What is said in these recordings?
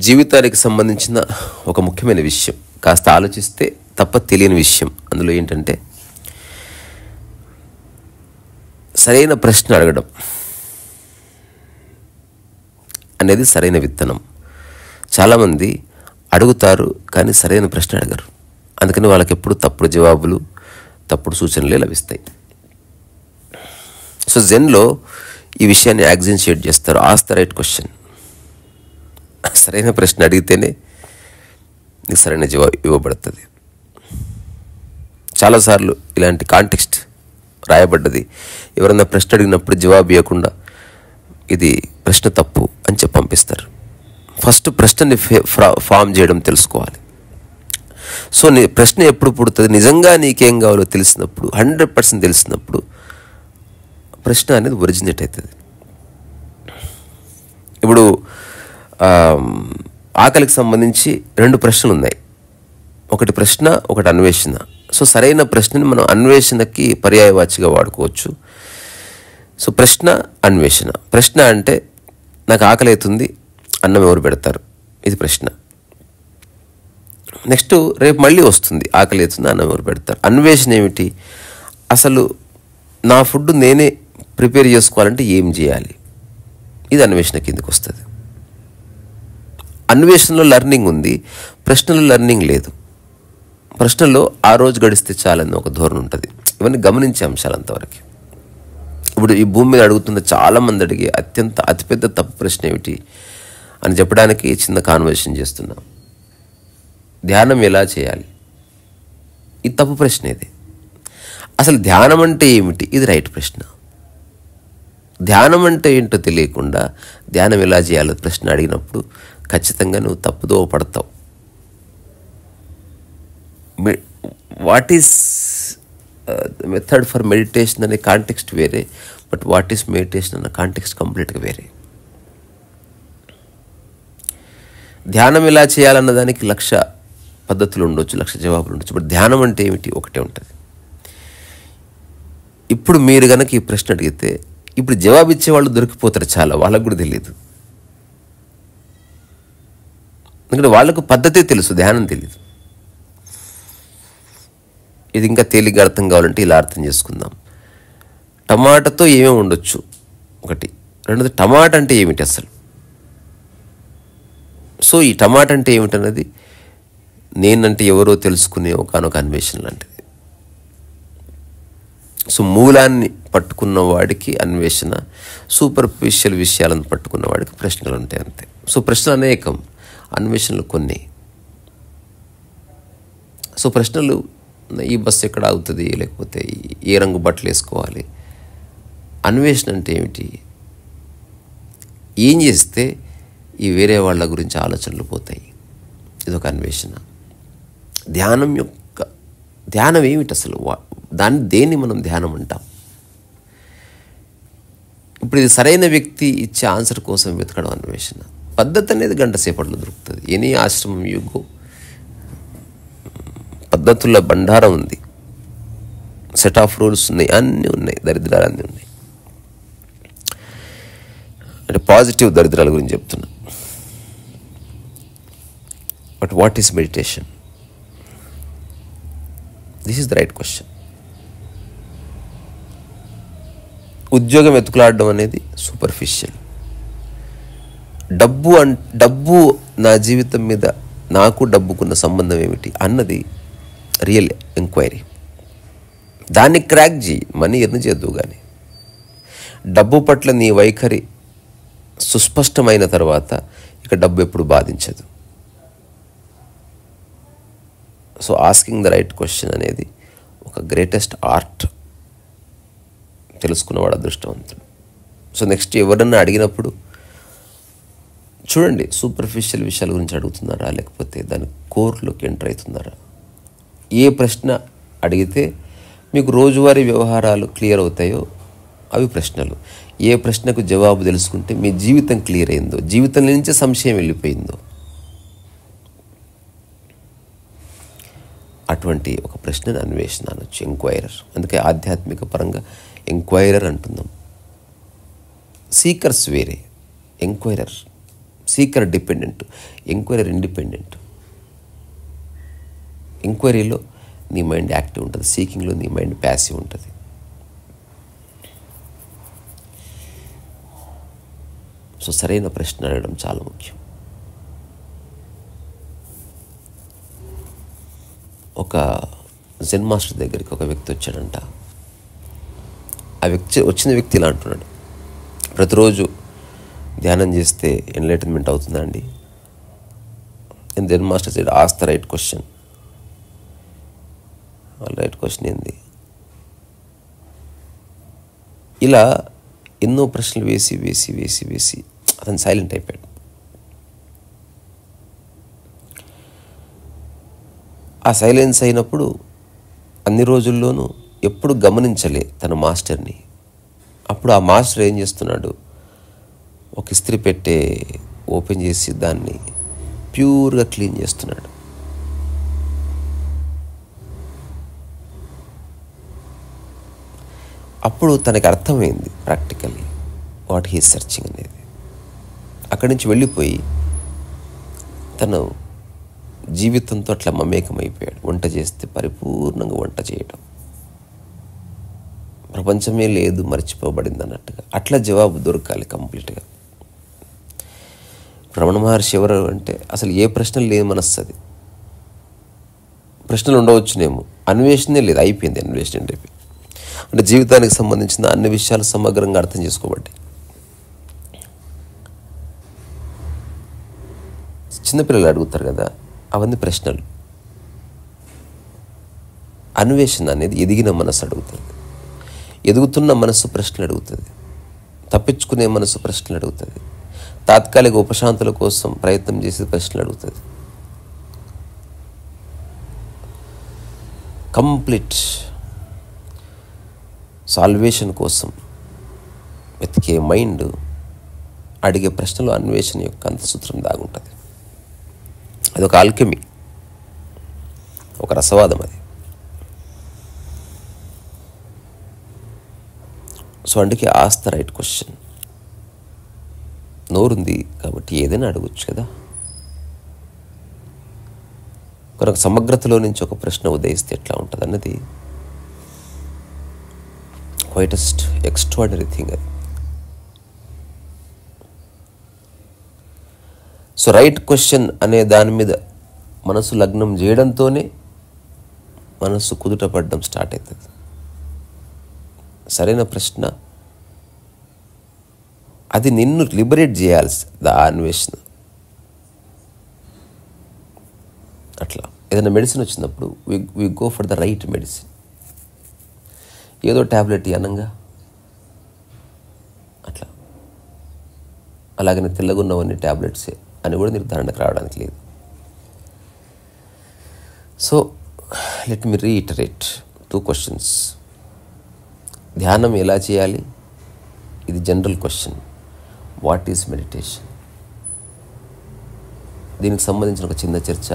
జీవితానికి సంబంధించిన ఒక ముఖ్యమైన విషయం, కాస్త ఆలోచిస్తే తప్ప తెలియని విషయం. అందులో ఏంటంటే సరైన ప్రశ్న అడగడం అనేది సరైన విత్తనం. చాలామంది అడుగుతారు కానీ సరైన ప్రశ్న అడగరు. అందుకని వాళ్ళకి ఎప్పుడు తప్పుడు జవాబులు, తప్పుడు సూచనలే లభిస్తాయి. సో జెన్లో ఈ విషయాన్ని యాక్సెంచుయేట్ చేస్తారు. Ask the right question. సరైన ప్రశ్న అడిగితేనే నీకు సరైన జవాబు ఇవ్వబడుతుంది. చాలాసార్లు ఇలాంటి కాంటెక్స్ట్ రాయబడ్డది. ఎవరన్నా ప్రశ్న అడిగినప్పుడు జవాబు ఇవ్వకుండా ఇది ప్రశ్న తప్పు అని చెప్పి పంపిస్తారు. ఫస్ట్ ప్రశ్నని ఫామ్ చేయడం తెలుసుకోవాలి. సో నీ ప్రశ్న ఎప్పుడు పుడుతుంది? నిజంగా నీకేం కావాలో తెలిసినప్పుడు, 100% తెలిసినప్పుడు ప్రశ్న అనేది ఒరిజినేట్ అవుతుంది. ఇప్పుడు ఆకలికి సంబంధించి 2 ప్రశ్నలు ఉన్నాయి. ఒకటి ప్రశ్న, ఒకటి అన్వేషణ. సో సరైన ప్రశ్నని మనం అన్వేషణకి పర్యాయవాచిగా వాడుకోవచ్చు. సో ప్రశ్న, అన్వేషణ. ప్రశ్న అంటే నాకు ఆకలి అవుతుంది, అన్నం ఎవరు పెడతారు? ఇది ప్రశ్న. నెక్స్ట్ రేపు మళ్ళీ వస్తుంది, ఆకలి అవుతుంది, అన్నం ఎవరు పెడతారు? అన్వేషణ ఏమిటి? అసలు నా ఫుడ్ నేనే ప్రిపేర్ చేసుకోవాలంటే ఏం చేయాలి? ఇది అన్వేషణ కిందకి వస్తుంది. అన్వేషణలో లెర్నింగ్ ఉంది, ప్రశ్నలో లెర్నింగ్ లేదు. ప్రశ్నలో ఆ రోజు గడిస్తే చాలని ఒక ధోరణి ఉంటుంది. ఇవన్నీ గమనించే అంశాలు అంతవరకు. ఇప్పుడు ఈ భూమి మీద అడుగుతున్న చాలామంది అడిగే అతిపెద్ద తప్పు ప్రశ్న ఏమిటి అని చెప్పడానికి చిన్న కాన్వర్సేషన్ చేస్తున్నాం. ధ్యానం ఎలా చేయాలి? ఇది తప్పు ప్రశ్న. ఇది అసలు ధ్యానం అంటే ఏమిటి? ఇది రైట్ ప్రశ్న. ధ్యానం అంటే ఏంటో తెలియకుండా ధ్యానం ఎలా చేయాలో ప్రశ్న అడిగినప్పుడు ఖచ్చితంగా నువ్వు తప్పుదో పడతావు. What is method for meditation అనే కాంటెక్స్ట్ వేరే, బట్ వాట్ ఈస్ మెడిటేషన్ అన్న కాంటెక్స్ట్ కంప్లీట్గా వేరే. ధ్యానం ఎలా చేయాలన్న దానికి 1,00,000 పద్ధతులు ఉండొచ్చు, 1,00,000 జవాబులు ఉండొచ్చు. బట్ ధ్యానం అంటే ఏమిటి? ఒకటే ఉంటుంది. ఇప్పుడు మీరు కనుక ఈ ప్రశ్న అడిగితే ఇప్పుడు జవాబు ఇచ్చేవాళ్ళు దొరికిపోతారు. చాలా వాళ్ళకు కూడా తెలియదు. ఎందుకంటే వాళ్ళకు పద్ధతే తెలుసు, ధ్యానం తెలియదు. ఇది ఇంకా తేలిగ్గా అర్థం కావాలంటే ఇలా అర్థం చేసుకుందాం. టమాటాతో ఏమేమి ఉండొచ్చు? ఒకటి. రెండోది, టమాటా అంటే ఏమిటి అసలు? సో ఈ టమాటా అంటే ఏమిటన్నది నేనంటే ఎవరో తెలుసుకునే ఒకనొక అన్వేషణ లాంటిది. సో మూలాన్ని పట్టుకున్న వాడికి అన్వేషణ, సూపర్ఫిషియల్ విషయాలను పట్టుకున్న వాడికి ప్రశ్నలు ఉంటాయి, అంతే. సో ప్రశ్నలు అనేకం, అన్వేషణలు కొన్ని. సో ప్రశ్నలు, ఈ బస్సు ఎక్కడ ఆగుతుంది, లేకపోతే ఏ రంగు బట్టలు వేసుకోవాలి? అన్వేషణ అంటే ఏమిటి? ఏం చేస్తే ఈ వేరే వాళ్ళ గురించి ఆలోచనలు పోతాయి? ఇదొక అన్వేషణ. ధ్యానం ఏమిటి అసలు? దేన్ని మనం ధ్యానం అంటాం? ఇప్పుడు ఇది సరైన వ్యక్తి ఇచ్చే ఆన్సర్ కోసం వెతకడం అన్వేషణ. పద్ధతి అనేది 1 గంట సేపట్లో దొరుకుతుంది. ఎనీ ఆశ్రమం యుగో పద్ధతుల బండారం ఉంది, సెట్ ఆఫ్ రూల్స్ ఉన్నాయి, అన్నీ ఉన్నాయి, దరిద్రాలు అన్నీ ఉన్నాయి. అంటే పాజిటివ్ దరిద్రాల గురించి చెప్తున్నా. But what is meditation? This is the right question. ఉద్యోగం ఎత్తుకులాడడం అనేది సూపర్ఫిషియల్. డబ్బు నా జీవితం మీద నాకు డబ్బుకున్న సంబంధం ఏమిటి అన్నది రియల్ ఎంక్వైరీ. దాన్ని క్రాక్ చేయి, మనీ ఎర్న్ చేద్దువు. కానీ డబ్బు పట్ల నీ వైఖరి సుస్పష్టమైన తర్వాత ఇక డబ్బు ఎప్పుడు బాధించదు. So asking the right question అనేది ఒక గ్రేటెస్ట్ ఆర్ట్. తెలుసుకున్నవాడు అదృష్టవంతుడు. సో నెక్స్ట్ ఎవరన్నా అడిగినప్పుడు చూడండి, సూపర్ఫిషియల్ విషయాల గురించి అడుగుతున్నారా, లేకపోతే దాని కోర్లోకి ఎంటర్ అవుతున్నారా? ఏ ప్రశ్న అడిగితే మీకు రోజువారీ వ్యవహారాలు క్లియర్ అవుతాయో అవి ప్రశ్నలు. ఏ ప్రశ్నకు జవాబు తెలుసుకుంటే మీ జీవితం క్లియర్ అయిందో, జీవితం నుంచే సంశయం వెళ్ళిపోయిందో అటువంటి ఒక ప్రశ్నని అన్వేషణ అనొచ్చు, ఎంక్వైరర్. అందుకే ఆధ్యాత్మిక పరంగా ఎంక్వైరర్ అంటున్నాం. సీకర్స్ వేరే, enquirer. Seeker dependent, enquirer independent. ఎంక్వైరీలో నీ మైండ్ యాక్టివ్ ఉంటుంది, సీకింగ్లో నీ మైండ్ ప్యాసివ్ ఉంటుంది. సో సరైన ప్రశ్న అడగడం చాలా ముఖ్యం. ఒక జెన్ మాస్టర్ దగ్గరికి ఒక వ్యక్తి వచ్చాడంట. ఆ వచ్చిన వ్యక్తి ఇలా అంటున్నాడు, ప్రతిరోజు ధ్యానం చేస్తే ఎన్లైటన్మెంట్ అవుతుందా అండి? And Zen master side ask the right question. Right question ఏంది? ఇలా ఎన్నో ప్రశ్నలు వేసి వేసి వేసి వేసి అతను సైలెంట్ అయిపోయాడు. ఆ సైలెన్స్ అయినప్పుడు అన్ని రోజుల్లోనూ ఎప్పుడు గమనించలే తన మాస్టర్ని. అప్పుడు ఆ మాస్టర్ ఏం చేస్తున్నాడు, ఒక ఇస్త్రీ పెట్టే ఓపెన్ చేసి దాన్ని ప్యూర్గా క్లీన్ చేస్తున్నాడు. అప్పుడు తనకి అర్థమైంది ప్రాక్టికల్లీ వాట్ హీ సెర్చింగ్ అనేది. అక్కడి నుంచి వెళ్ళిపోయి తను జీవితంతో అట్లా మమేకమైపోయాడు. వంట చేస్తే పరిపూర్ణంగా వంట చేయడం, ప్రపంచమే లేదు, మర్చిపోబడింది అన్నట్టుగా. అట్లా జవాబు దొరకాలి కంప్లీట్గా. రమణ మహర్షి ఎవరు అంటే అసలు ఏ ప్రశ్నలు లేని మనస్సు అది. ప్రశ్నలు ఉండవచ్చునేమో, అన్వేషణే లేదు, అయిపోయింది అన్వేషణ. అంటే జీవితానికి సంబంధించిన అన్ని విషయాలు సమగ్రంగా అర్థం చేసుకోబడ్డాయి. చిన్నపిల్లలు అడుగుతారు కదా, అవన్నీ ప్రశ్నలు. అన్వేషణ అనేది ఎదిగిన మనసు అడుగుతుంది, ఎదుగుతున్న మనసు ప్రశ్నలు అడుగుతుంది, తప్పించుకునే మనసు ప్రశ్నలు అడుగుతుంది, తాత్కాలిక ఉపశాంతుల కోసం ప్రయత్నం చేసే ప్రశ్నలు అడుగుతుంది. కంప్లీట్ సాల్వేషన్ కోసం వెతికే మైండ్ అడిగే ప్రశ్నలు అన్వేషణ యొక్క అంతసూత్రం దాగుంటుంది. అది ఒక ఆల్కెమీ, ఒక రసవాదం అది. సో అందుకే ఆస్క్ ద రైట్ క్వశ్చన్. నోరుంది కాబట్టి ఏదైనా అడగచ్చు కదా. కనుక సమగ్రతలో నుంచి ఒక ప్రశ్న ఉదయిస్తే ఎట్లా ఉంటుంది అన్నది క్వైటెస్ట్ ఎక్స్ట్రాడినరీ థింగ్ అది. సో రైట్ క్వశ్చన్ అనే దాని మీద మనసు లగ్నం చేయడంతోనే మనసు కుదుట పడడం స్టార్ట్ అవుతుంది. సరైన ప్రశ్న అది నిన్ను లిబరేట్ చేయాల్సి ద అన్వేషణ. అట్లా ఏదైనా మెడిసిన్ వచ్చినప్పుడు we go for the right medicine. ఏదో ట్యాబ్లెట్ అనంగా అట్లా అలాగనే తెల్లగున్నవన్నీ ట్యాబ్లెట్సే అని కూడా నిర్ధారణకు రావడానికి లేదు. So let me reiterate 2 questions. ధ్యానం ఎలా చేయాలి? ఇది general question. What is meditation? దీనికి సంబంధించిన ఒక చిన్న చర్చ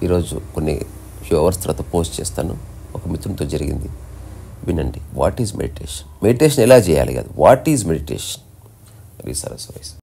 ఈరోజు కొన్ని ఫ్యూ అవర్స్ తర్వాత పోస్ట్ చేస్తాను. ఒక మిత్రునితో జరిగింది, వినండి. What is meditation? మెడిటేషన్ ఎలా చేయాలి కాదు, what is meditation? Very Saras voice.